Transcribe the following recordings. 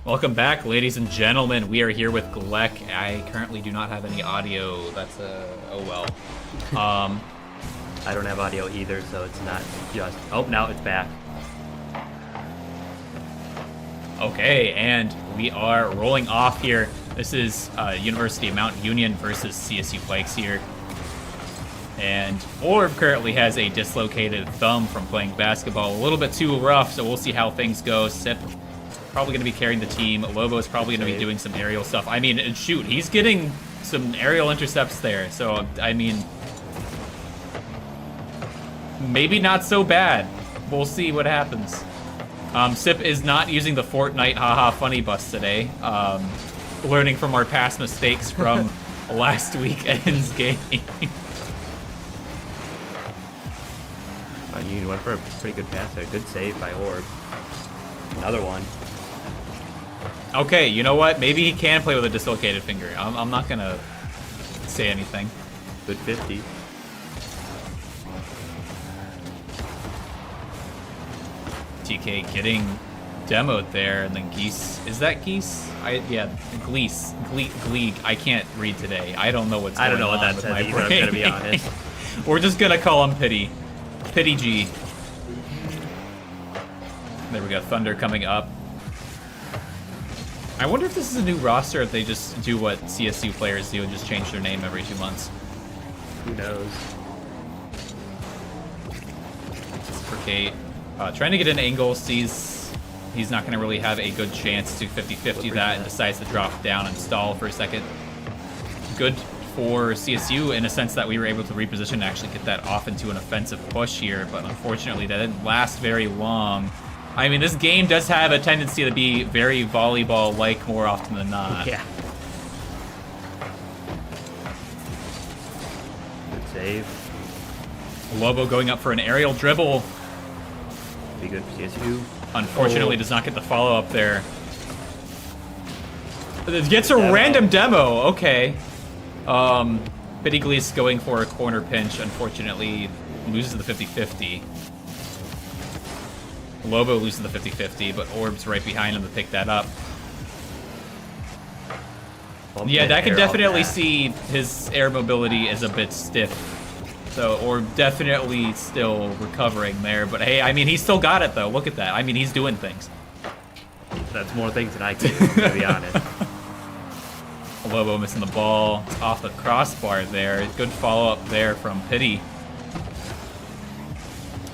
Welcome back, ladies and gentlemen. We are here with GLEC. I currently do not have any audio. That's oh well. I don't have audio either, so it's not just... Oh, now it's back. Okay, and we are rolling off here. This is University of Mount Union versus CSU Vikes here. And Orb currently has a dislocated thumb from playing basketball. A little bit too rough, so we'll see how things go. Sip probably going to be carrying the team. Lobo is probably going to be doing some aerial stuff. I mean, shoot, he's getting some aerial intercepts there. So, I mean, maybe not so bad. We'll see what happens. Sip is not using the Fortnite haha funny bus today. Learning from our past mistakes from last weekend's game. You went for a pretty good pass there. Good save by Orb. Another one. Okay, you know what? Maybe he can play with a dislocated finger. I'm not going to say anything. Good 50. TK getting demoed there, and then Geese. Is that Geese? Yeah, Gleese. Gleek. I can't read today. I don't know what's going on. I don't know what that says either, I'm going to be honest. We're just going to call him Pity. Pity G. There we go. Thunder coming up. I wonder if this is a new roster, if they just do what CSU players do and just change their name every 2 months. Who knows? For Kate. Trying to get an angle, sees he's not going to really have a good chance to 50-50 that and decides to drop down and stall for a second. Good for CSU in a sense that we were able to reposition and actually get that off into an offensive push here, but unfortunately that didn't last very long. I mean, this game does have a tendency to be very volleyball-like more often than not. Yeah. Good save. Lobo going up for an aerial dribble. Be good for CSU. Unfortunately, does not get the follow-up there. It gets a random demo. Okay. Bitty Gleese going for a corner pinch. Unfortunately, loses the 50-50. Lobo loses the 50-50, but Orb's right behind him to pick that up. Yeah, I can definitely see his air mobility is a bit stiff. So Orb definitely still recovering there. But hey, I mean, he's still got it, though. Look at that. I mean, he's doing things. That's more things than I can do, to be honest. Lobo missing the ball. It's off the crossbar there. Good follow-up there from Pity.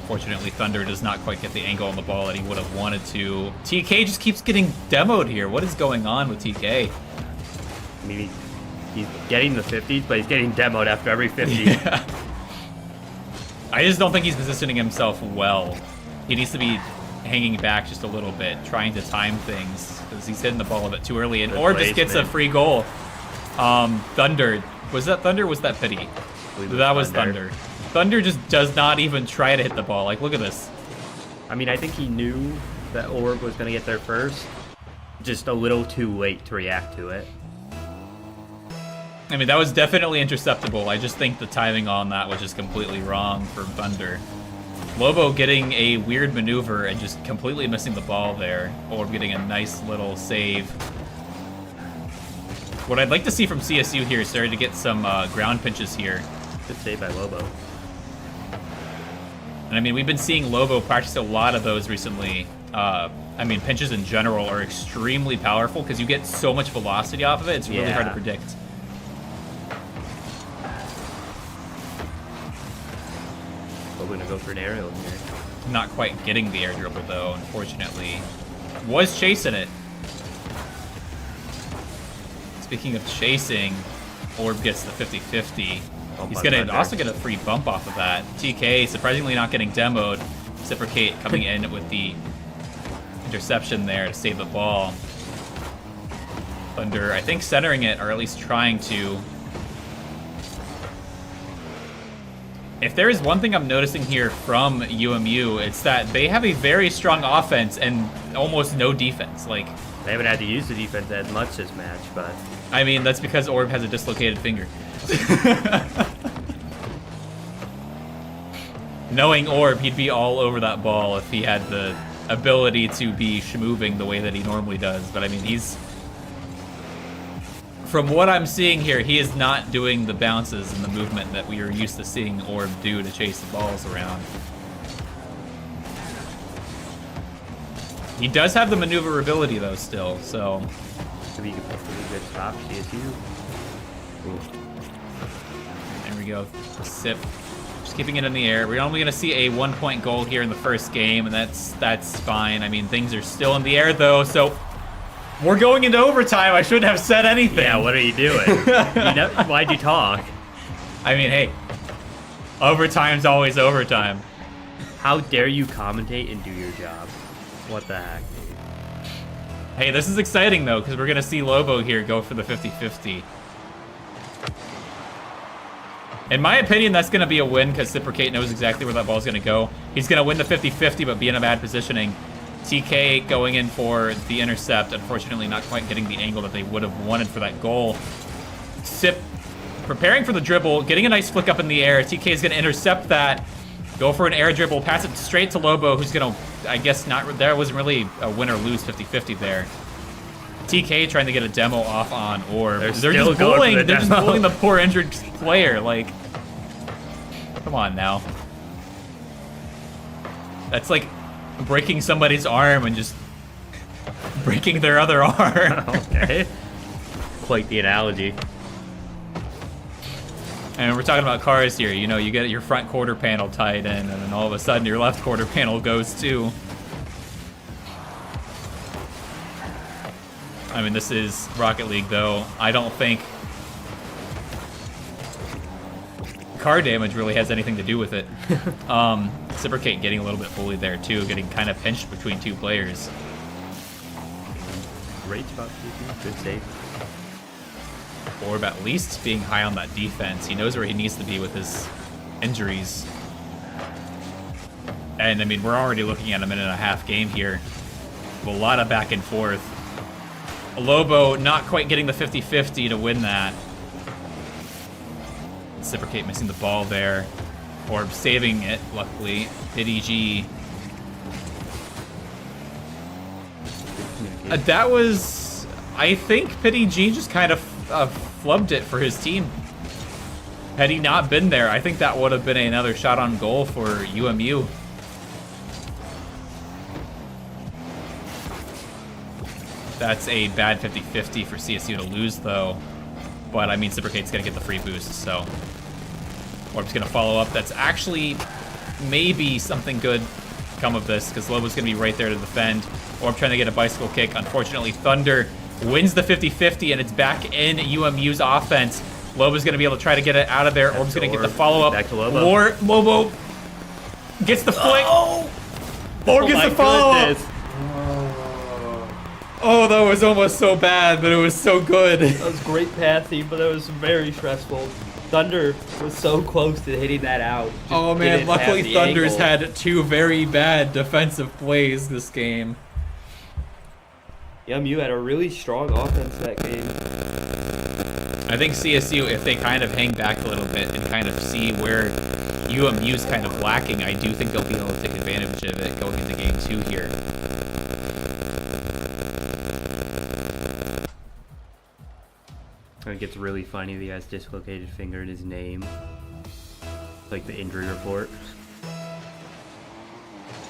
Fortunately, Thunder does not quite get the angle on the ball that he would have wanted to. TK just keeps getting demoed here. What is going on with TK? I mean, he's getting the 50s, but he's getting demoed after every 50. Yeah. I just don't think he's positioning himself well. He needs to be hanging back just a little bit, trying to time things, because he's hitting the ball a bit too early, and Orb just gets a free goal. Thunder. Was that Thunder or was that Pity? That was Thunder. Thunder just does not even try to hit the ball. Like, look at this. I mean, I think he knew that Orb was going to get there first. Just a little too late to react to it. I mean, that was definitely interceptable. I just think the timing on that was just completely wrong for Thunder. Lobo getting a weird maneuver and just completely missing the ball there. Orb getting a nice little save. What I'd like to see from CSU here is starting to get some ground pinches here. Good save by Lobo. And I mean, we've been seeing Lobo practice a lot of those recently. I mean, pinches in general are extremely powerful because you get so much velocity off of it. It's really hard to predict. We're going to go for an aerial here. Not quite getting the air dribble, though, unfortunately. Was chasing it. Speaking of chasing, Orb gets the 50-50. He's going to also get a free bump off of that. TK surprisingly not getting demoed. Reciprocate coming in with the interception there to save the ball. Thunder, I think, centering it, or at least trying to. If there is one thing I'm noticing here from UMU, it's that they have a very strong offense and almost no defense. Like, they haven't had to use the defense as much this match, but... I mean, that's because Orb has a dislocated finger. Knowing Orb, he'd be all over that ball if he had the ability to be schmoving the way that he normally does. But I mean, from what I'm seeing here, he is not doing the bounces and the movement that we are used to seeing Orb do to chase the balls around. He does have the maneuverability though still, so. Maybe you can put a really good stop, CSU. Ooh. There we go. Sip. Just keeping it in the air. We're only going to see a 1-point goal here in the first game, and that's fine. I mean, things are still in the air though, so we're going into overtime. I shouldn't have said anything. Yeah, what are you doing? Why'd you talk? I mean, hey, overtime's always overtime. How dare you commentate and do your job? What the heck, dude? Hey, this is exciting though, because we're going to see Lobo here go for the 50-50. In my opinion, that's going to be a win because Cipricate knows exactly where that ball's going to go. He's going to win the 50-50, but be in a bad positioning. TK going in for the intercept, unfortunately not quite getting the angle that they would have wanted for that goal. Sip preparing for the dribble, getting a nice flick up in the air. TK is going to intercept that, go for an air dribble, pass it straight to Lobo, who's going to, I guess, not. There wasn't really a win or lose 50-50 there. TK trying to get a demo off on Orb. They're just bullying the poor injured player. Like, come on now. That's like breaking somebody's arm and just breaking their other arm. Okay. Quite the analogy. And we're talking about cars here. You know, you get your front quarter panel tied in, and then all of a sudden your left quarter panel goes too. I mean, this is Rocket League, though. I don't think car damage really has anything to do with it. Cipricate getting a little bit bullied there, too, getting kind of pinched between two players. Great spot, good save. Orb at least being high on that defense. He knows where he needs to be with his injuries. And, I mean, we're already looking at a minute-and-a-half game here. A lot of back and forth. Lobo not quite getting the 50-50 to win that. Cipricate missing the ball there. Orb saving it, luckily. PDG. That was... I think PDG just kind of flubbed it for his team. Had he not been there, I think that would have been another shot on goal for UMU. That's a bad 50-50 for CSU to lose, though. But, I mean, Cipricate's going to get the free boost, so... Orb's going to follow up. That's actually maybe something good come of this, because Lobo's going to be right there to defend. Orb trying to get a bicycle kick. Unfortunately, Thunder wins the 50-50, and it's back in UMU's offense. Lobo's going to be able to try to get it out of there. Orb's going to get the follow-up. Back to Lobo. Lobo gets the flick. Oh! Orb gets the follow-up. Oh, that was almost so bad, but it was so good. That was great passing, but it was very stressful. Thunder was so close to hitting that out. Oh man, luckily Thunder's had two very bad defensive plays this game. UMU had a really strong offense that game. I think CSU, if they kind of hang back a little bit and kind of see where UMU's kind of lacking, I do think they'll be able to take advantage of it going into game 2 here. It gets really funny. The guy's dislocated finger in his name. Like the injury report.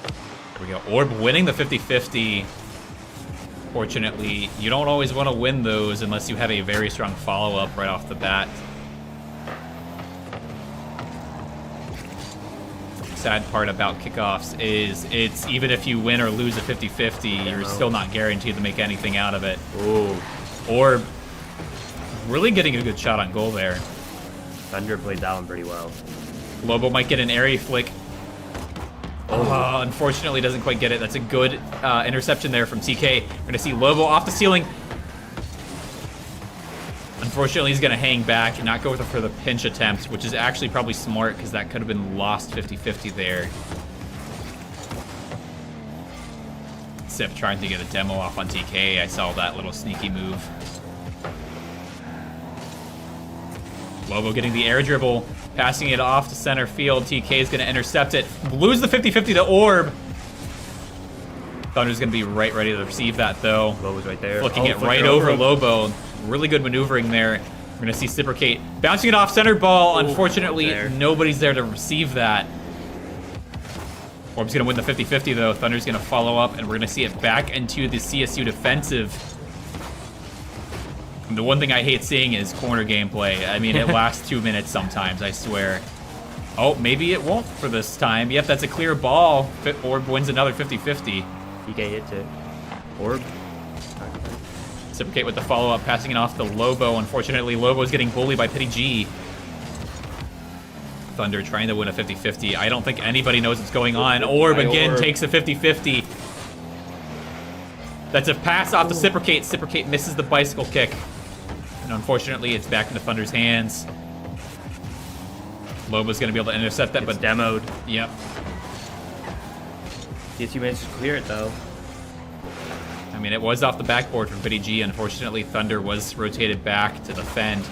There we go. Orb winning the 50-50. Fortunately, you don't always want to win those unless you have a very strong follow-up right off the bat. Sad part about kickoffs is it's even if you win or lose a 50-50, you're still not guaranteed to make anything out of it. Ooh. Orb really getting a good shot on goal there. Thunder played that one pretty well. Lobo might get an airy flick. Oh, unfortunately doesn't quite get it. That's a good interception there from TK. We're going to see Lobo off the ceiling. Unfortunately, he's going to hang back and not go for the pinch attempt, which is actually probably smart because that could have been lost 50-50 there. Sip trying to get a demo off on TK. I saw that little sneaky move. Lobo getting the air dribble, passing it off to center field. TK is going to intercept it. Lose the 50-50 to Orb. Thunder's going to be right ready to receive that, though. Lobo's right there. Flicking it right over Lobo. Really good maneuvering there. We're going to see Reciprocate bouncing it off center ball. Unfortunately, nobody's there to receive that. Orb's going to win the 50-50, though. Thunder's going to follow up, and we're going to see it back into the CSU defensive. And the one thing I hate seeing is corner gameplay. I mean, it lasts 2 minutes sometimes, I swear. Oh, maybe it won't for this time. Yep, that's a clear ball. Orb wins another 50-50. DK hits it. Orb. Reciprocate with the follow-up, passing it off to Lobo. Unfortunately, Lobo's getting bullied by Pity G. Thunder trying to win a 50-50. I don't think anybody knows what's going on. Orb again takes a 50-50. That's a pass off to Reciprocate. Reciprocate misses the bicycle kick. And unfortunately, it's back into Thunder's hands. Lobo's going to be able to intercept that, but demoed. Yep. CSU managed to clear it, though. I mean, it was off the backboard from Pity G. Unfortunately, Thunder was rotated back to defend.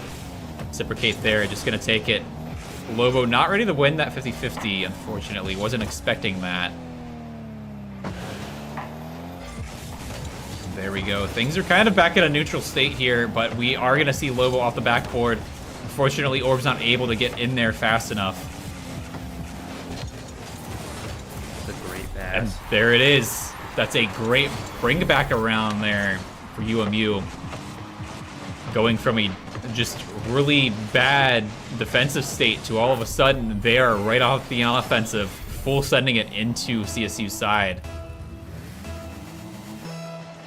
Reciprocate there, just going to take it. Lobo not ready to win that 50-50, unfortunately. Wasn't expecting that. There we go. Things are kind of back at a neutral state here, but we are going to see Lobo off the backboard. Unfortunately, Orb's not able to get in there fast enough. That's a great pass. And there it is. That's a great bring back around there for UMU. Going from a just really bad defensive state to all of a sudden they are right off the offensive, full sending it into CSU's side.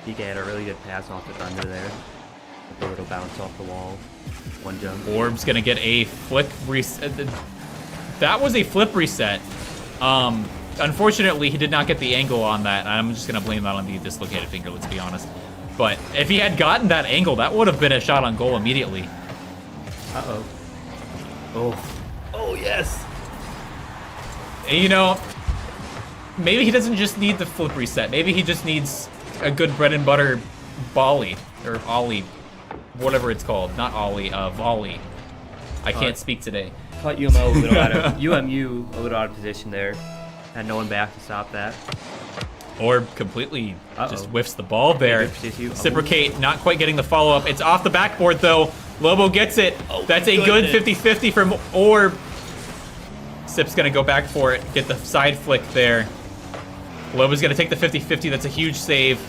DK had a really good pass off the Thunder there. A little bounce off the wall. One jump. Orb's gonna get a flick reset. That was a flip reset. Unfortunately, he did not get the angle on that. I'm just gonna blame that on the dislocated finger, let's be honest. But if he had gotten that angle, that would have been a shot on goal immediately. Uh-oh. Oh. Oh, yes! And, you know, maybe he doesn't just need the flip reset. Maybe he just needs a good bread and butter volley, or ollie, whatever it's called. Not ollie, volley. I can't speak today. Caught UMU a little UMU a little out of position there. Had no one back to stop that. Orb completely just whiffs the ball there. Reciprocate not quite getting the follow-up. It's off the backboard, though. Lobo gets it. That's a good 50-50 from Orb. Sip's going to go back for it. Get the side flick there. Lobo's going to take the 50-50. That's a huge save.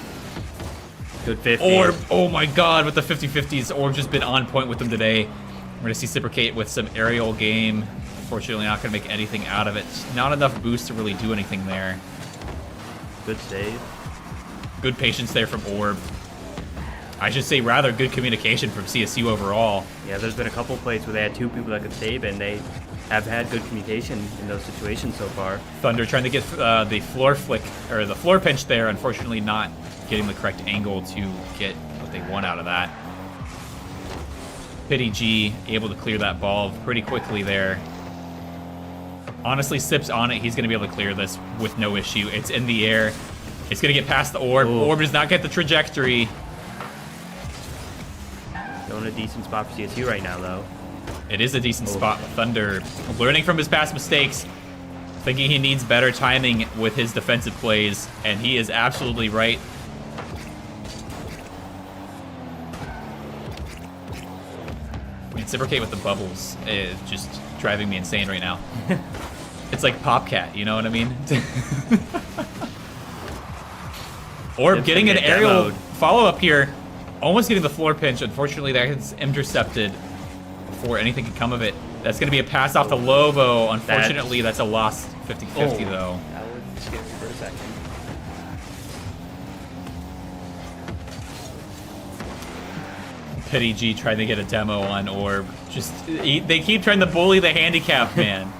Good 50. Orb, oh my god, with the 50-50s. Orb's just been on point with them today. We're going to see Reciprocate with some aerial game. Unfortunately, not going to make anything out of it. Not enough boost to really do anything there. Good save. Good patience there from Orb. I should say rather good communication from CSU overall. Yeah, there's been a couple plays where they had two people that could save, and they have had good communication in those situations so far. Thunder trying to get the floor flick, or the floor pinch there, unfortunately not getting the correct angle to get what they want out of that. Pity G able to clear that ball pretty quickly there. Honestly, Sip's on it. He's going to be able to clear this with no issue. It's in the air. It's going to get past the Orb. Ooh. Orb does not get the trajectory. Still in a decent spot for CSU right now, though. It is a decent spot. Thunder learning from his past mistakes, thinking he needs better timing with his defensive plays, and he is absolutely right. Reciprocate with the bubbles is just driving me insane right now. It's like Popcat, you know what I mean? Orb getting an aerial follow-up here. Almost getting the floor pinch. Unfortunately, that's intercepted before anything could come of it. That's going to be a pass off to Lobo. Unfortunately, that's a lost 50-50, though. That was scary for a second. Pity G trying to get a demo on Orb. Just they keep trying to bully the handicap man.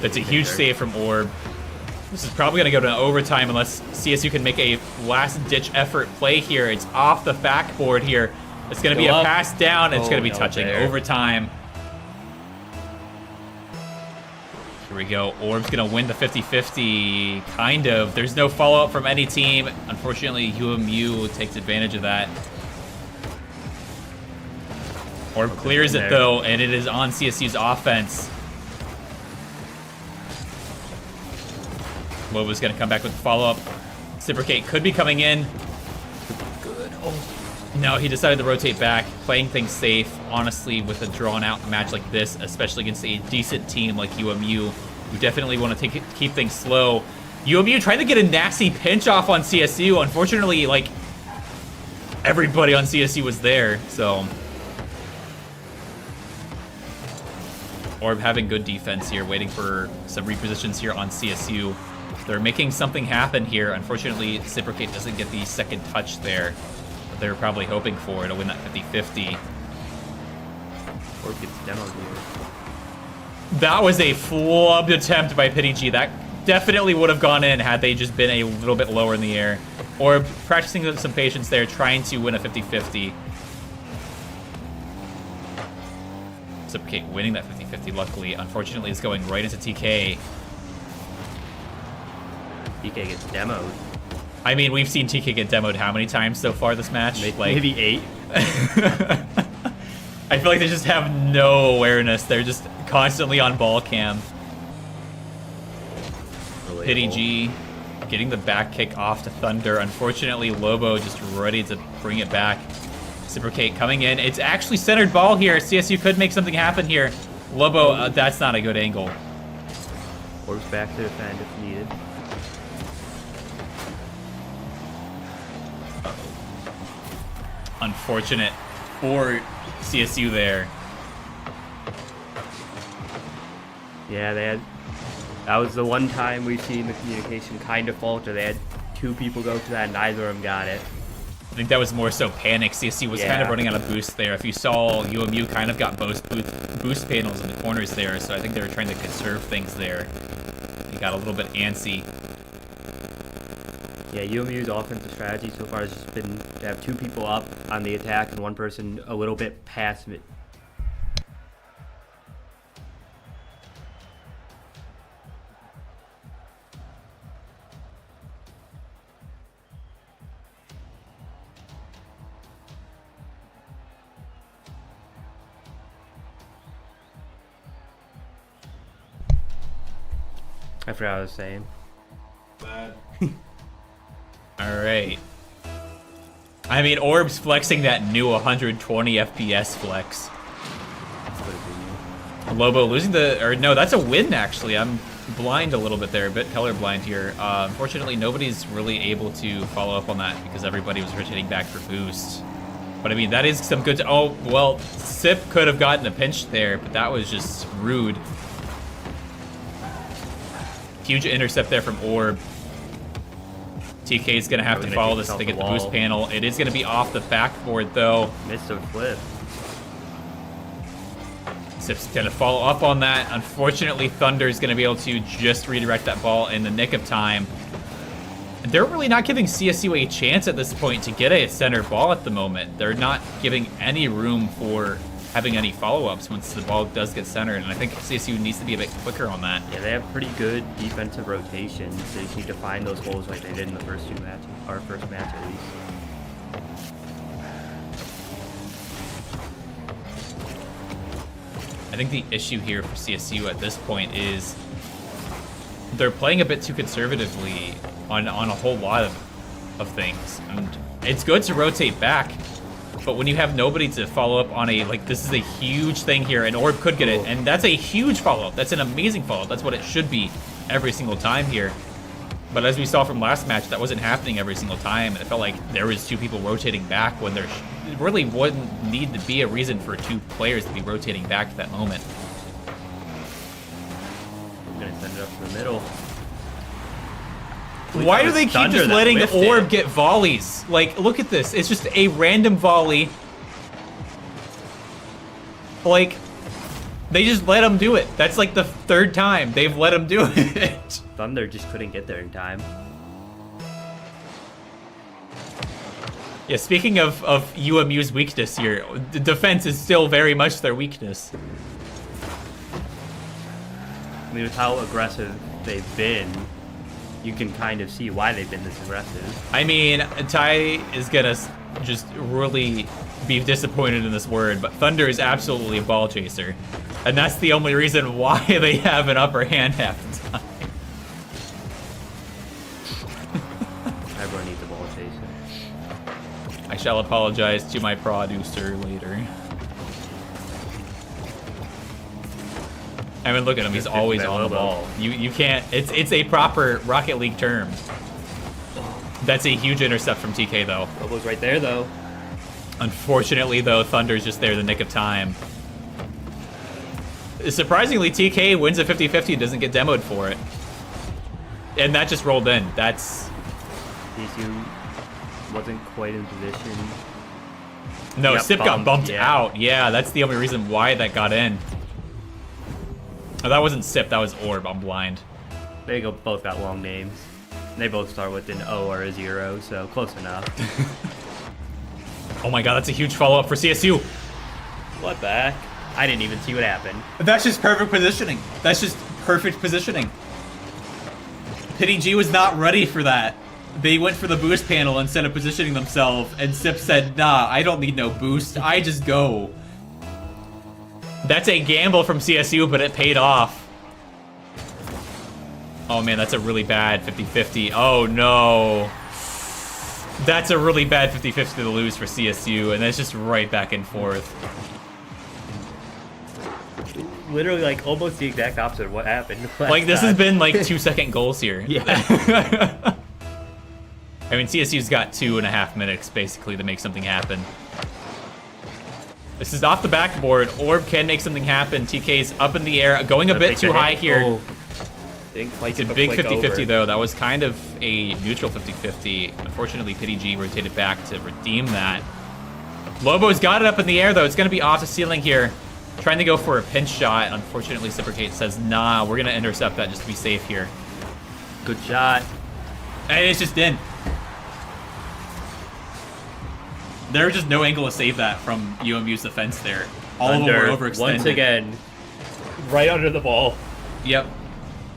That's a huge save from Orb. This is probably going to go to overtime unless CSU can make a last-ditch effort play here. It's off the backboard here. It's going to be a pass down, and it's going to be touching overtime. Here we go. Orb's going to win the 50-50, kind of. There's no follow-up from any team. Unfortunately, UMU takes advantage of that. Orb clears it, though, and it is on CSU's offense. Lobo's gonna come back with the follow-up. Reciprocate could be coming in. Good. Oh. No, he decided to rotate back, playing things safe. Honestly, with a drawn-out match like this, especially against a decent team like UMU, we definitely want to keep things slow. UMU trying to get a nasty pinch off on CSU. Unfortunately, like, everybody on CSU was there, so. Orb having good defense here, waiting for some repositions here on CSU. They're making something happen here. Unfortunately, Reciprocate doesn't get the second touch there. But they're probably hoping for to win that 50-50. Orb gets demoed here. That was a flubbed attempt by Pity G. That definitely would have gone in had they just been a little bit lower in the air. Or practicing some patience there, trying to win a 50-50. Reciprocate winning that 50-50, luckily. Unfortunately, it's going right into TK. TK gets demoed. I mean, we've seen TK get demoed how many times so far this match? Maybe 8. I feel like they just have no awareness. They're just constantly on ball cam. Relatable. Pity G getting the back kick off to Thunder. Unfortunately, Lobo just ready to bring it back. Reciprocate coming in. It's actually centered ball here. CSU could make something happen here. Lobo, that's not a good angle. Orb's back to defend if needed. Unfortunate for CSU there. Yeah, that was the one time we've seen the communication kind of falter. They had 2 people go for that, and neither of them got it. I think that was more so panic. CSU was kind of running out of boost there. If you saw, UMU kind of got boost panels in the corners there, so I think they were trying to conserve things there. He got a little bit antsy. Yeah, UMU's offensive strategy so far has just been to have 2 people up on the attack and one person a little bit past it. I forgot what I was saying. All right. I mean, Orb's flexing that new 120 FPS flex. Lobo losing no, that's a win actually. I'm blind a little bit there, a bit colorblind here. Unfortunately, nobody's really able to follow up on that because everybody was rotating back for boost. But I mean, that is some good. Oh, well, Sip could have gotten a pinch there, but that was just rude. Huge intercept there from Orb. TK is going to have to follow this to get the boost panel. It is going to be off the backboard, though. Missed a flip. Sip's going to follow up on that. Unfortunately, Thunder is going to be able to just redirect that ball in the nick of time. They're really not giving CSU a chance at this point to get a center ball at the moment. They're not giving any room for having any follow-ups once the ball does get centered, and I think CSU needs to be a bit quicker on that. Yeah, they have pretty good defensive rotations. They just need to find those holes like they did in the first 2 matches, or first match at least. I think the issue here for CSU at this point is they're playing a bit too conservatively on a whole lot of things, and it's good to rotate back. But when you have nobody to follow up on this is a huge thing here, and Orb could get it, and that's a huge follow-up. That's an amazing follow-up. That's what it should be every single time here. But as we saw from last match, that wasn't happening every single time, and it felt like there was 2 people rotating back when there really wouldn't need to be a reason for 2 players to be rotating back at that moment. I'm gonna send it up to the middle. Why do they keep just letting Orb get volleys? Like, look at this. It's just a random volley. Like, they just let him do it. That's like the 3rd time they've let him do it. Thunder just couldn't get there in time. Yeah, speaking of UMU's weakness here, the defense is still very much their weakness. I mean, with how aggressive they've been, you can kind of see why they've been this aggressive. I mean, Ty is gonna just really be disappointed in this word, but Thunder is absolutely a ball chaser. And that's the only reason why they have an upper hand half the time. I shall apologize to my producer later. I mean, look at him. He's always on the ball. You can't. It's a proper Rocket League term. That's a huge intercept from TK, though. Lobo's right there, though. Unfortunately, though, Thunder's just there the nick of time. Surprisingly, TK wins a 50-50 and doesn't get demoed for it. And that just rolled in. That's... CSU wasn't quite in position. No, Sip got bumped yeah. out. Yeah, that's the only reason why that got in. Oh, that wasn't Sip, that was Orb. I'm blind. They both got long names. They both start with an O or a 0, so close enough. Oh my god, that's a huge follow-up for CSU. What the heck? I didn't even see what happened. That's just perfect positioning. That's just perfect positioning. Pity G was not ready for that. They went for the boost panel instead of positioning themselves, and Sip said, nah, I don't need no boost. I just go. That's a gamble from CSU, but it paid off. Oh man, that's a really bad 50-50. Oh no. That's a really bad 50-50 to lose for CSU, and that's just right back and forth. Literally, like, almost the exact opposite of what happened. Like, this has been, like, 2-second goals here. Yeah. I mean, CSU's got 2.5 minutes, basically, to make something happen. This is off the backboard. Orb can make something happen. TK's up in the air, going a bit too high here. Oh. It's a big 50-50, though. That was kind of a neutral 50-50. Unfortunately, Pity G rotated back to redeem that. Lobo's got it up in the air, though. It's going to be off the ceiling here. Trying to go for a pinch shot. Unfortunately, Reciprocate says, nah, we're going to intercept that just to be safe here. Good shot. And it's just in. There was just no angle to save that from UMU's defense there. All of them were overextended. Once again, right under the ball. Yep.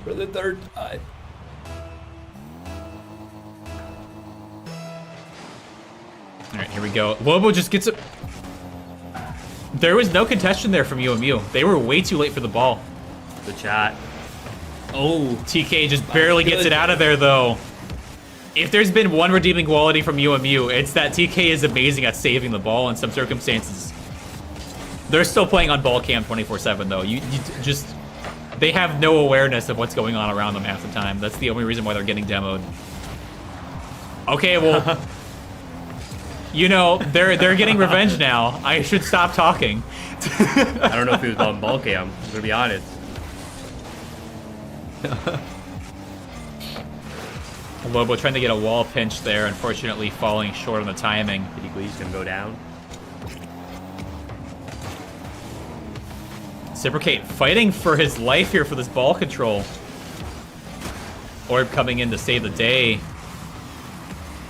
For the third time. All right, here we go. Lobo just gets it. There was no contention there from UMU. They were way too late for the ball. Good shot. Oh, TK just barely gets it out of there, though. If there's been one redeeming quality from UMU, it's that TK is amazing at saving the ball in some circumstances. They're still playing on ball cam 24/7, though. You just... They have no awareness of what's going on around them half the time. That's the only reason why they're getting demoed. Okay, well... You know, they're getting revenge now. I should stop talking. I don't know if he was on ball cam, I'm gonna be honest. Lobo trying to get a wall pinch there, unfortunately falling short on the timing. He's gonna go down. Reciprocate fighting for his life here for this ball control. Orb coming in to save the day.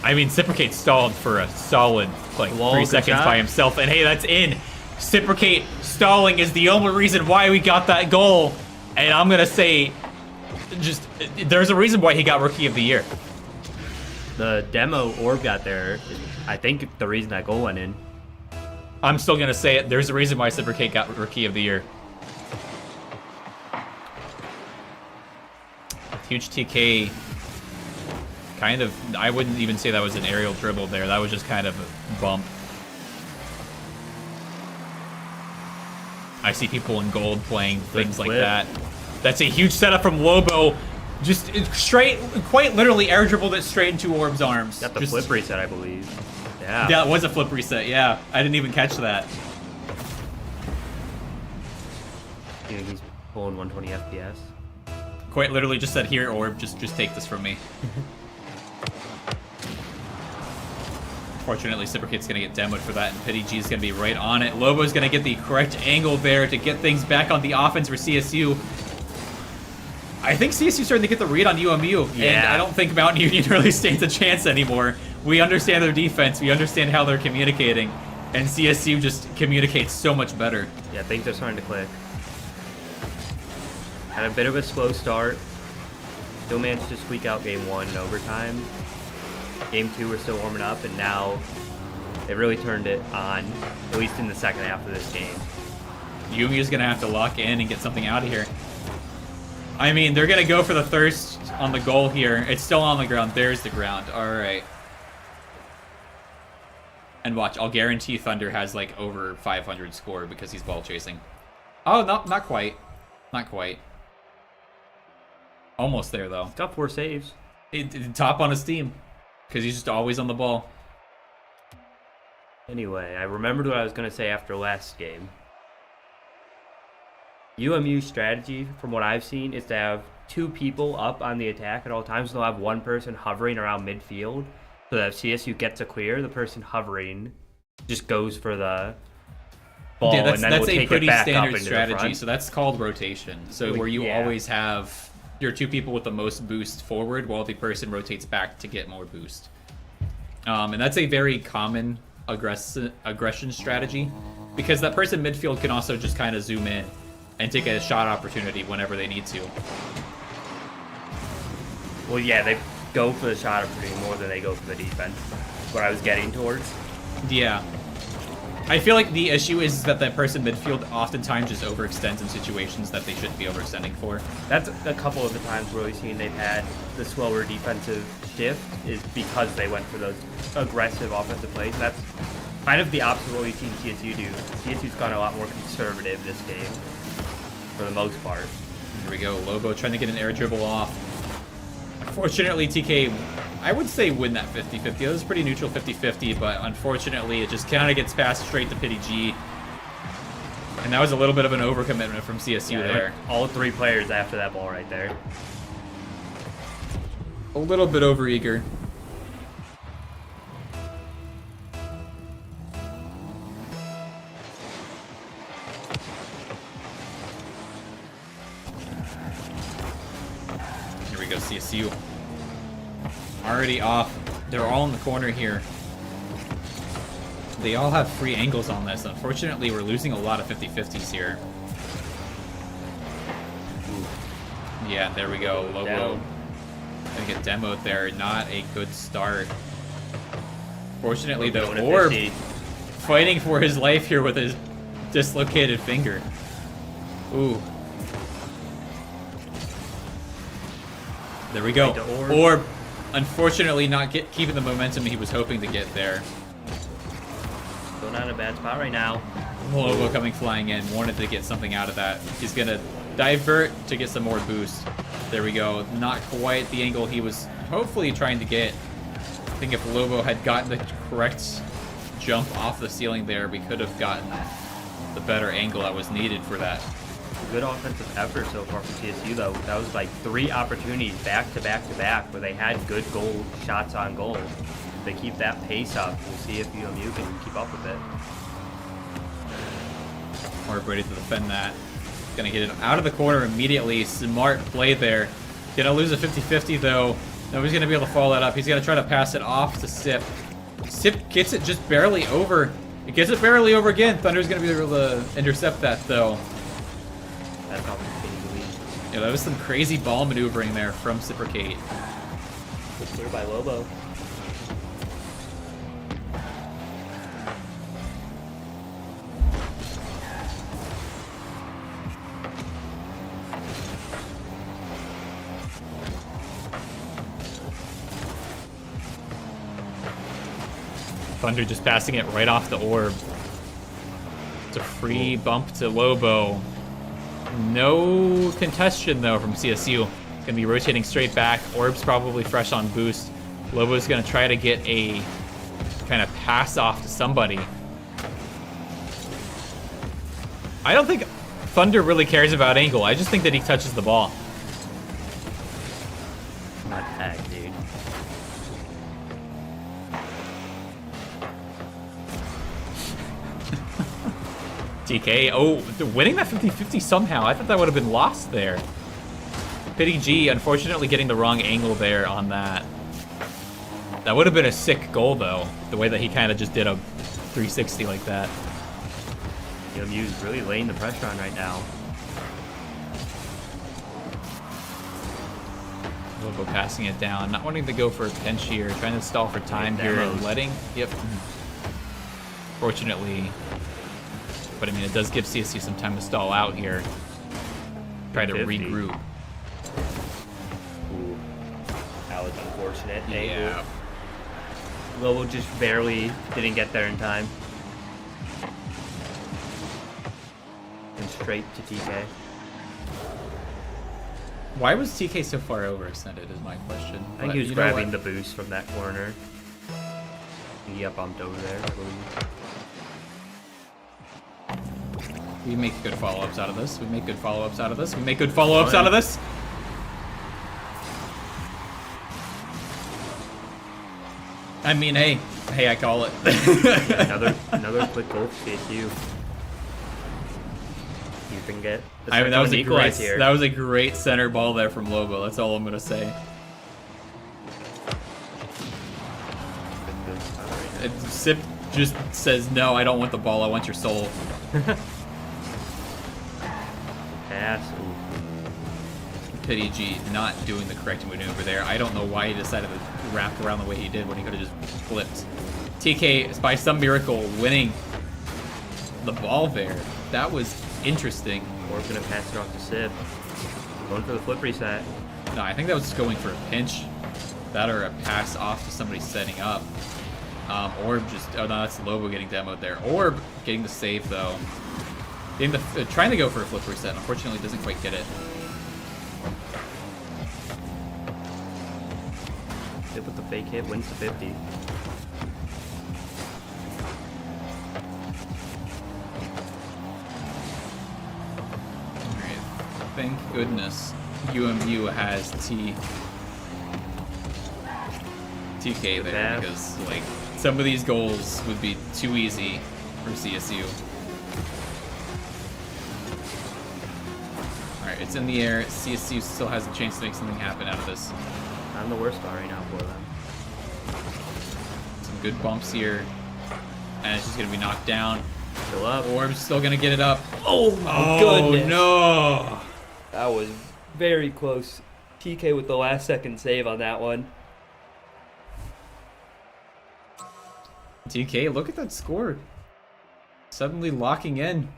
I mean, Reciprocate stalled for a solid, like, 3 seconds by himself. And hey, that's in. Reciprocate stalling is the only reason why we got that goal. And I'm going to say, just, there's a reason why he got Rookie of the Year. The demo Orb got there, I think the reason that goal went in. I'm still going to say it. There's a reason why Reciprocate got Rookie of the Year. Huge TK. Kind of, I wouldn't even say that was an aerial dribble there. That was just kind of a bump. I see people in gold playing things like that. That's a huge setup from Lobo. Just straight, quite literally air dribbled it straight into Orb's arms. Got the flip reset, I believe. Yeah. Yeah, it was a flip reset, yeah. I didn't even catch that. You think he's pulling 120 FPS? Quite literally just said, here, Orb, just take this from me. Fortunately, Reciprocate's going to get demoed for that, and Pity G's going to be right on it. Lobo's going to get the correct angle there to get things back on the offense for CSU. I think CSU's starting to get the read on UMU, and I don't think Mountain Union really stands a chance anymore. We understand their defense, we understand how they're communicating, and CSU just communicates so much better. Yeah, things are starting to click. Had a bit of a slow start. Still managed to squeak out game 1 in overtime. Game 2 we're still warming up, and now they really turned it on, at least in the second half of this game. UMU's going to have to lock in and get something out of here. I mean, they're going to go for the thirst on the goal here. It's still on the ground. There's the ground. All right. And watch, I'll guarantee Thunder has like over 500 score because he's ball chasing. Oh, not quite. Not quite. Almost there, though. Got 4 saves. Top on his team because he's just always on the ball. Anyway, I remembered what I was going to say after last game. UMU's strategy, from what I've seen, is to have 2 people up on the attack at all times. They'll have 1 person hovering around midfield. So that if CSU gets a clear, the person hovering just goes for the ball, Yeah, and then that's we'll a take pretty it back up standard into the strategy. front. So that's called rotation. So where you always have your 2 people with the most boost forward while the person rotates back to get more boost. And that's a very common aggression strategy because that person midfield can also just kind of zoom in and take a shot opportunity whenever they need to. Well, yeah, they go for the shot opportunity more than they go for the defense. That's what I was getting towards. Yeah. I feel like the issue is that that person midfield oftentimes just overextends in situations that they shouldn't be overextending for. That's a couple of the times where we've seen they've had the slower defensive shift is because they went for those aggressive offensive plays. That's kind of the opposite of what we've seen CSU do. CSU's gone a lot more conservative this game, for the most part. Here we go, Lobo trying to get an air dribble off. Unfortunately, TK, I would say win that 50-50. It was pretty neutral 50-50, but unfortunately it just kind of gets passed straight to Pity G. And that was a little bit of an overcommitment from CSU there. All 3 players after that ball right there. A little bit overeager. Here we go, CSU. Already off. They're all in the corner here. They all have free angles on this. Unfortunately, we're losing a lot of 50-50s here. Yeah, there we go. Lobo gonna get demoed there. Not a good start. Fortunately, the Orb fighting for his life here with his dislocated finger. Ooh. There we go. Orb, unfortunately, not keeping the momentum he was hoping to get there. Still not in a bad spot right now. Lobo coming flying in, wanted to get something out of that. He's gonna divert to get some more boost. There we go. Not quite the angle he was hopefully trying to get. I think if Lobo had gotten the correct jump off the ceiling there, we could have gotten the better angle that was needed for that. Good offensive effort so far from CSU, though. That was like 3 opportunities back to back to back where they had good goal shots on goal. If they keep that pace up, we'll see if UMU can keep up with it. Orb ready to defend that. Gonna get it out of the corner immediately. Smart play there. Gonna lose a 50-50 though. Nobody's gonna be able to follow that up. He's gonna try to pass it off to Sip. Sip gets it just barely over. It gets it barely over again. Thunder's gonna be able to intercept that though. That's how we Yeah, that was some crazy ball maneuvering there from Cipricate. Good clear by Lobo. Thunder just passing it right off the Orb. It's a free bump to Lobo. No contestation though from CSU. It's gonna be rotating straight back. Orb's probably fresh on boost. Lobo's gonna try to get a kind of pass off to somebody. I don't think Thunder really cares about angle. I just think that he touches the ball. Not tag, dude. TK, oh, winning that 50-50 somehow. I thought that would have been lost there. Pity G, unfortunately getting the wrong angle there on that. That would have been a sick goal, though. The way that he kind of just did a 360 like that. UMU's really laying the pressure on right now. Lobo passing it down, not wanting to go for a pinch here, trying to stall for time here and letting, yep. Fortunately, but I mean, it does give CSU some time to stall out here. Try to regroup. Ooh, that was unfortunate. Yeah. Lobo just barely didn't get there in time. And straight to TK. Why was TK so far overextended is my question. I think he was grabbing the boost from that corner. He got bumped over there, I believe. We make good follow-ups out of this. We make good follow-ups out of this. We make good follow-ups out of this. I mean, hey, I call it. Yeah, another quick goal for CSU. You can get. I mean, that was here. a great center ball there from Lobo. That's all I'm gonna say. Sip just says, no, I don't want the ball. I want your soul. Pass. Pity G not doing the correct maneuver there. I don't know why he decided to wrap around the way he did when he could have just flipped. TK, by some miracle, winning the ball there. That was interesting. Or gonna pass it off to Sip. Going for the flip reset. No, I think that was just going for a pinch. That or a pass off to somebody setting up. Orb just, oh no, that's Lobo getting demoed there. Orb getting the save though. Trying to go for a flip reset, unfortunately doesn't quite get it. Sip with the fake hit, wins the 50. Alright, thank goodness UMU has TK there because like some of these goals would be too easy for CSU. Alright, it's in the air. CSU still has a chance to make something happen out of this. I'm the worst spot right now for them. Some good bumps here. And it's just going to be knocked down. Still up. Orb's still going to get it up. Oh my goodness. No! That was very close. TK with the last second save on that one. TK, look at that score. Suddenly locking in.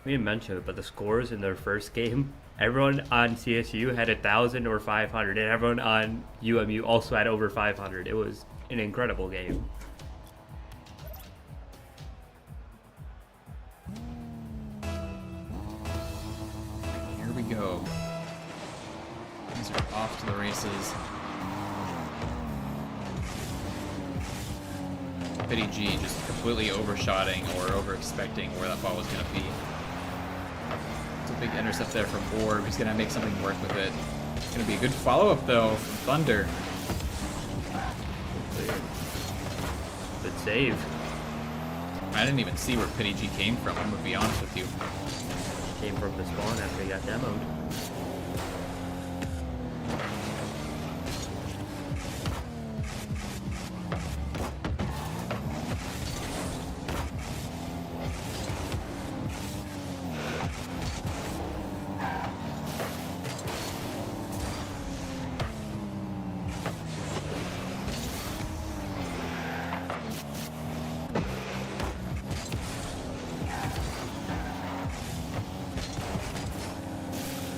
We didn't mention it, but the scores in their first game, everyone on CSU had 1,000 or 500, and everyone on UMU also had over 500. It was an incredible game. Here we go. These are off to the races. Pity G just completely overshotting or over-expecting where that ball was going to be. It's a big intercept there from Orb. He's going to make something work with it. It's going to be a good follow-up, though, from Thunder. Good save. I didn't even see where Pity G came from, I'm going to be honest with you. Came from the spawn after he got demoed.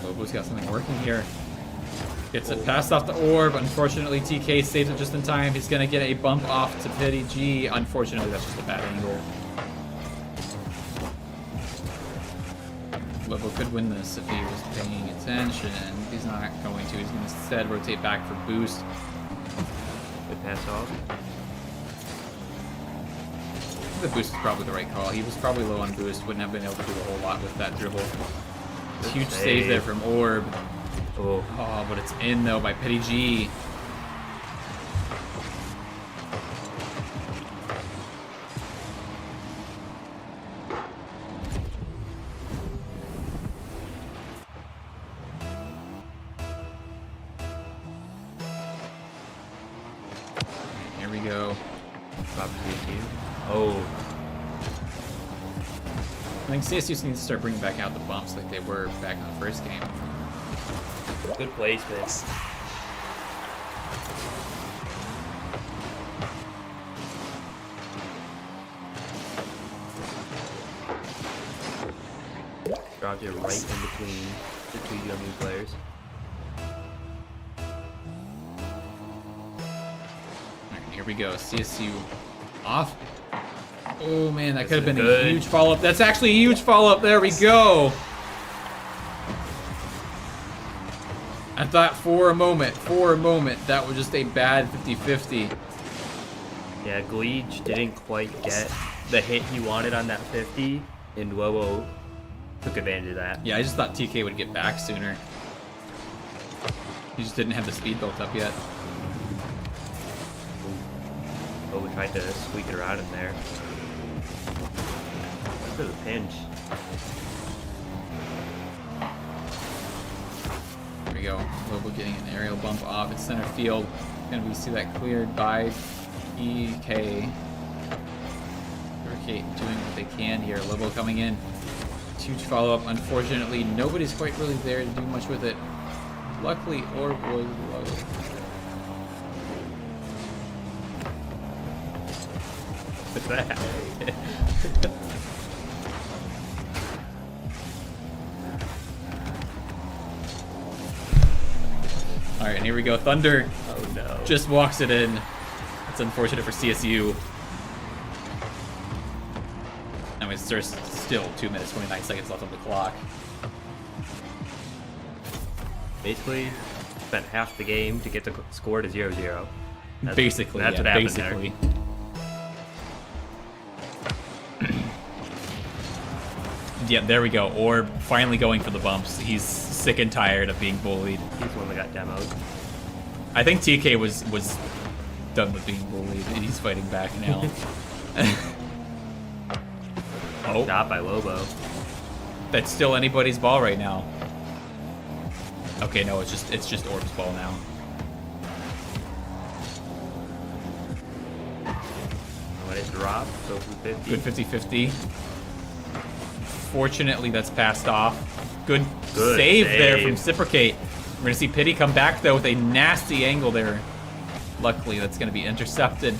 Lobo's got something working here. Gets it passed off the Orb. Unfortunately, TK saves it just in time. He's going to get a bump off to Pity G. Unfortunately, that's just a bad angle. Lobo could win this if he was paying attention. He's not going to. He's going to instead rotate back for boost. Good pass off. The boost is probably the right call. He was probably low on boost. Wouldn't have been able to do a whole lot with that dribble. Huge save there from Orb. Oh, but it's in though by Pity G. Here we go. Oh. I think CSU needs to start bringing back out the bumps like they were back in the first game. Good placement. Dropped it right in between the two UMU players. Here we go. CSU off. Oh man, that could have been good. a huge follow-up. That's actually a huge follow-up. There we go. I thought for a moment, that was just a bad 50-50. Yeah, GLEC didn't quite get the hit he wanted on that 50, and Lobo took advantage of that. Yeah, I just thought TK would get back sooner. He just didn't have the speed built up yet. Lobo tried to squeak it around in there. That's a pinch. There we go. Lobo getting an aerial bump off at center field. And we see that cleared by TK. Hurricane doing what they can here. Lobo coming in. Huge follow-up. Unfortunately, nobody's quite really there to do much with it. Luckily, Orb was low. What's that? Alright, and here we go. Thunder Oh no. just walks it in. It's unfortunate for CSU. I mean, there's still 2 minutes, 29 seconds left on the clock. Basically, spent half the game to get the score to 0-0. Basically, that's yeah, what happened basically. Yeah, there we go. Orb finally going for the bumps. He's sick and tired of being bullied. He's the one that got demoed. I think TK was done with being bullied. He's fighting back now. Oh, Shot by Lobo. that's still anybody's ball right now. Okay, no, it's just Orb's ball now. Let it drop. Go for 50. Good 50-50. Fortunately, that's passed off. Good save there from Cipricate. We're going to see Pity come back, though, with a nasty angle there. Luckily, that's going to be intercepted.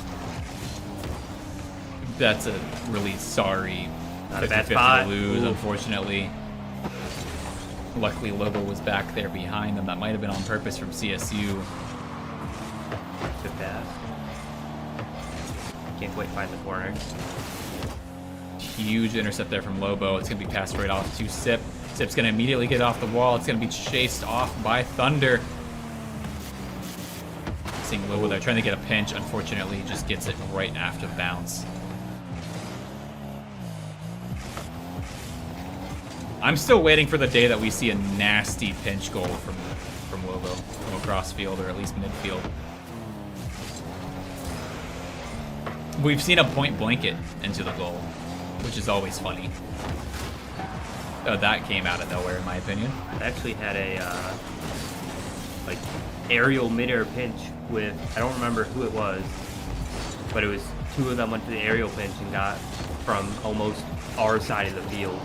That's a really sorry Not a bad 50-50 spot. lose, Ooh. unfortunately. Luckily, Lobo was back there behind them. That might have been on purpose from CSU. Good pass. Can't quite find the corner. Huge intercept there from Lobo. It's going to be passed right off to Sip. Sip's going to immediately get off the wall. It's going to be chased off by Thunder. Seeing Lobo there trying to get a pinch. Unfortunately, he just gets it right after the bounce. I'm still waiting for the day that we see a nasty pinch goal from Lobo from across field, or at least midfield. We've seen a point blanket into the goal, which is always funny. Oh, that came out of nowhere, in my opinion. I actually had a like aerial mid-air pinch with, I don't remember who it was, but it was 2 of them went to the aerial pinch and got from almost our side of the field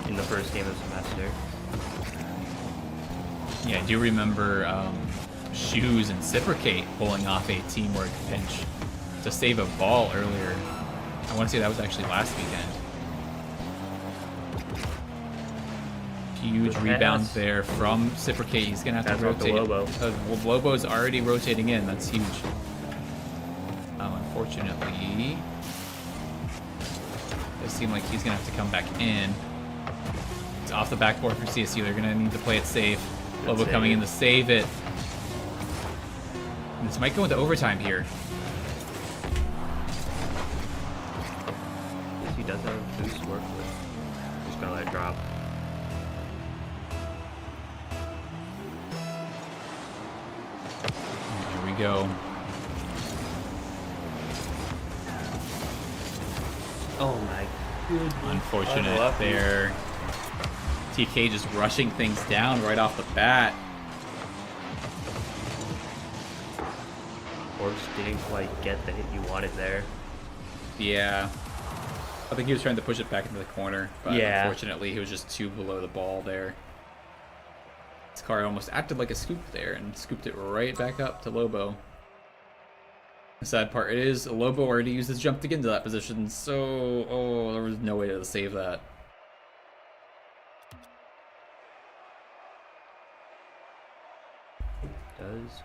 in the first game of the semester. Yeah, I do remember Shoes and Cipricate pulling off a teamwork pinch to save a ball earlier. I want to say that was actually last weekend. Huge Good rebound pass. there from Cipricate. He's going to have That's to off to rotate. Lobo. Well, Lobo's already rotating in. That's huge. Unfortunately, it seems like he's going to have to come back in. It's off the backboard for CSU. They're going to need to play it safe. Lobo save. coming in to save it. And this might go into overtime here. Guess he does have a boost to work with. Just gonna let it drop. Here we go. Oh my goodness. Unfortunate Unlucky. there. TK just rushing things down right off the bat. Or just didn't quite get the hit you wanted there. Yeah. I think he was trying to push it back into the corner, but Yeah. unfortunately he was just too below the ball there. This car almost acted like a scoop there and scooped it right back up to Lobo. The sad part is Lobo already used his jump to get into that position, so there was no way to save that. Does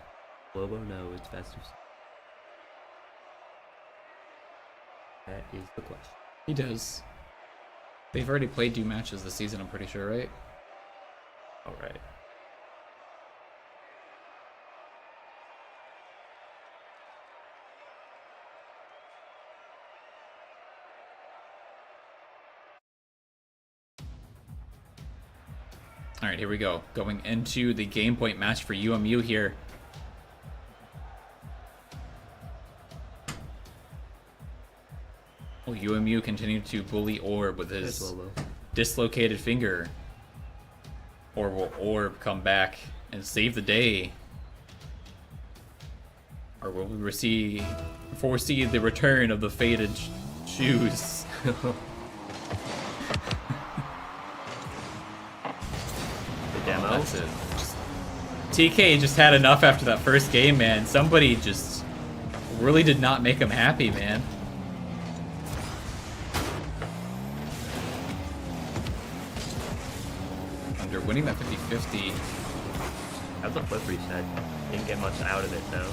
Lobo know it's best of... That is the question. He does. They've already played 2 matches this season, I'm pretty sure, right? All right. All right, here we go. Going into the game point match for UMU here. Will UMU continue to bully Orb with his dislocated finger? Or will Orb come back and save the day? Or will we foresee the return of the faded shoes? The demo. That's it. TK just had enough after that first game, man. Somebody just really did not make him happy, man. Under winning that 50-50. That was a flip reset. Didn't get much out of it though.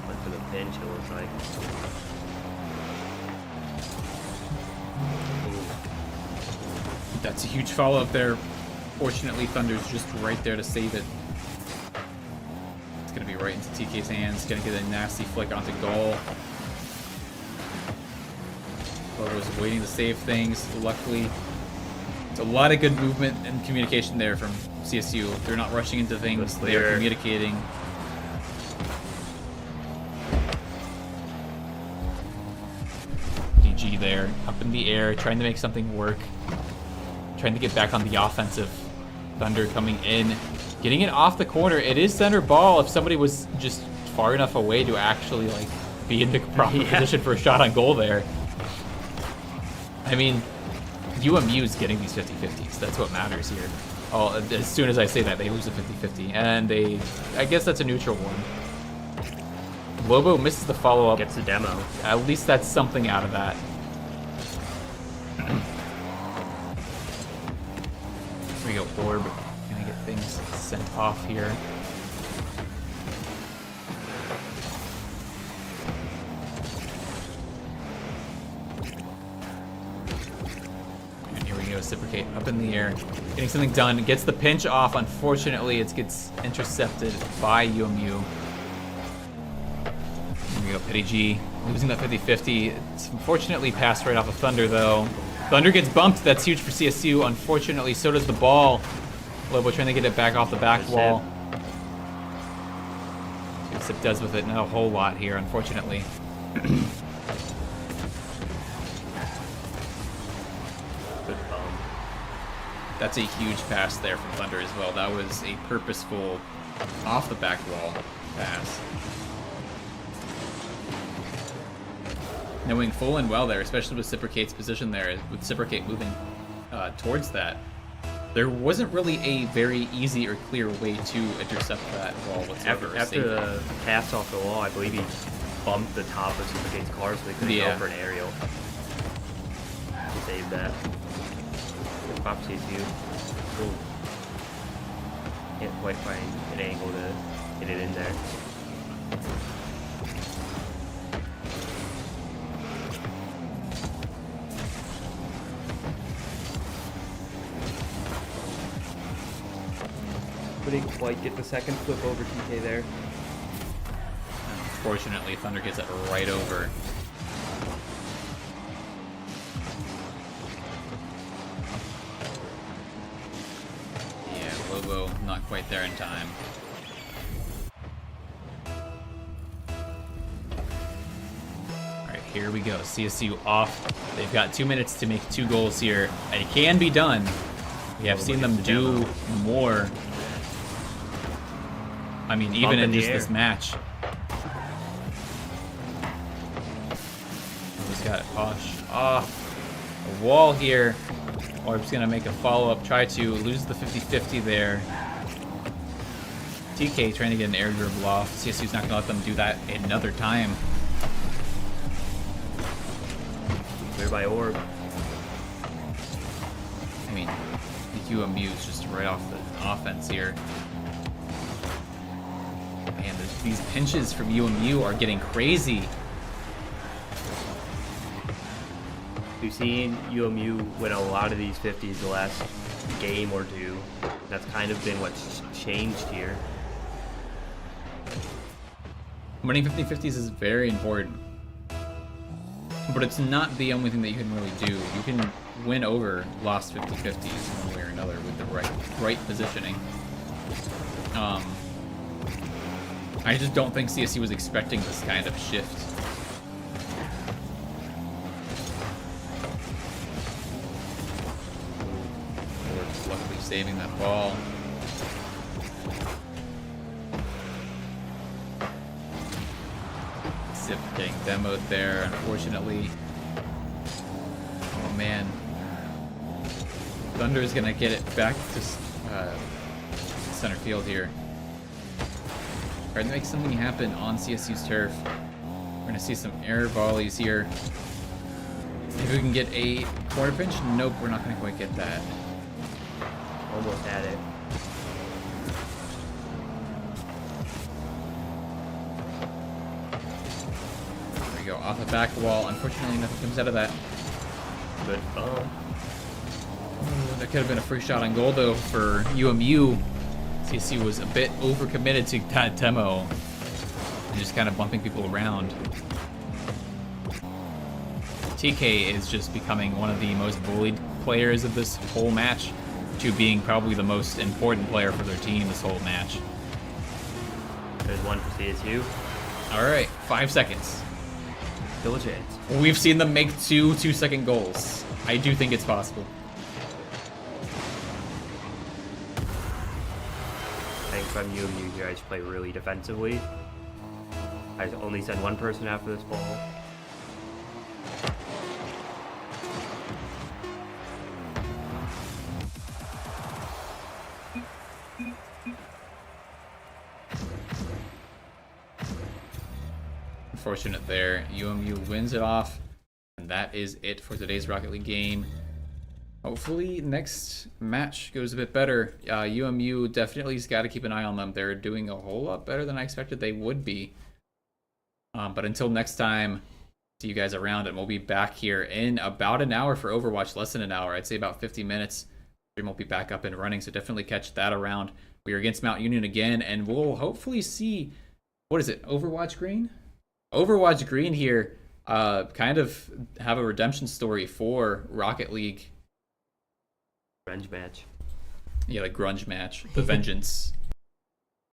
Went for the pinch, it looks like. That's a huge follow-up there. Fortunately, Thunder's just right there to save it. It's going to be right into TK's hands. Going to get a nasty flick onto goal. Lobo was waiting to save things. Luckily, it's a lot of good movement and communication there from CSU. They're not rushing into things. They are communicating. DG there, up in the air, trying to make something work. Trying to get back on the offensive. Thunder coming in, getting it off the corner. It is center ball if somebody was just far enough away to actually like be in the proper position for a shot on goal there. I mean, UMU is getting these 50-50s. That's what matters here. Oh, as soon as I say that, they lose a 50-50, and I guess that's a neutral one. Lobo misses the follow-up. Gets the demo. At least that's something out of that. Here we go, Orb. Gonna get things sent off here. And here we go, reciprocate up in the air. Getting something done. Gets the pinch off. Unfortunately, it gets intercepted by UMU. Here we go, Petty G. Losing that 50-50. It's unfortunately passed right off of Thunder, though. Thunder gets bumped. That's huge for CSU. Unfortunately, so does the ball. Lobo trying to get it back off the back wall. See what Sip does with it. Not a whole lot here, unfortunately. Good bum. That's a huge pass there from Thunder as well. That was a purposeful off the back wall pass. Knowing full and well there, especially with Reciprocate's position there, with Reciprocate moving towards that, there wasn't really a very easy or clear way to intercept that wall whatsoever. After the pass off the wall, I believe he bumped the top of Reciprocate's car so they couldn't go for an aerial. Save that. Good pop CSU. Cool. Can't quite find an angle to get it in there. Couldn't quite get the second flip over TK there. Unfortunately, Thunder gets it right over. Yeah, Lobo not quite there in time. Alright, here we go. CSU off. They've got 2 minutes to make 2 goals here. And it can be done. We have seen them do more. I mean, even in just this match. Just got it pushed off a wall here. Orb's gonna make a follow-up, try to lose the 50-50 there. TK trying to get an air dribble off. CSU's not gonna let them do that another time. Clear by Orb. I mean, the UMU is just right off the offense here. Man, there's these pinches from UMU are getting crazy. We've seen UMU win a lot of these 50s the last game or two. That's kind of been what's changed here. Winning 50-50s is very important. But it's not the only thing that you can really do. You can win over lost 50-50s one way or another with the right positioning. I just don't think CSU was expecting this kind of shift. We're luckily saving that ball. Zip getting demoed there, unfortunately. Oh man. Thunder's gonna get it back to center field here. Trying to make something happen on CSU's turf. We're gonna see some air volleys here. If we can get a corner pinch, nope, we're not gonna quite get that. Almost had it. There we go, off the back wall. Unfortunately, nothing comes out of that. But That could have been a free shot on goal though for UMU. CSU was a bit overcommitted to that demo and just kind of bumping people around. TK is just becoming one of the most bullied players of this whole match, to being probably the most important player for their team this whole match. there's one for CSU. All right, 5 seconds. Still a chance. We've seen them make 2 2-second goals. I do think it's possible. I think from you guys play really defensively. I only send one person after this ball. Unfortunate there. UMU wins it off, and that is it for today's Rocket League game. Hopefully next match goes a bit better. UMU definitely has got to keep an eye on them. They're doing a whole lot better than I expected they would be. But until next time, see you guys around, and we'll be back here in about an hour for Overwatch, less than an hour. I'd say about 50 minutes. Stream will be back up and running, so definitely catch that around. We are against Mount Union again, and we'll hopefully see, what is it, Overwatch Green? Overwatch Green here, kind of have a redemption story for Rocket League. Revenge match. Yeah, like grunge match, the vengeance.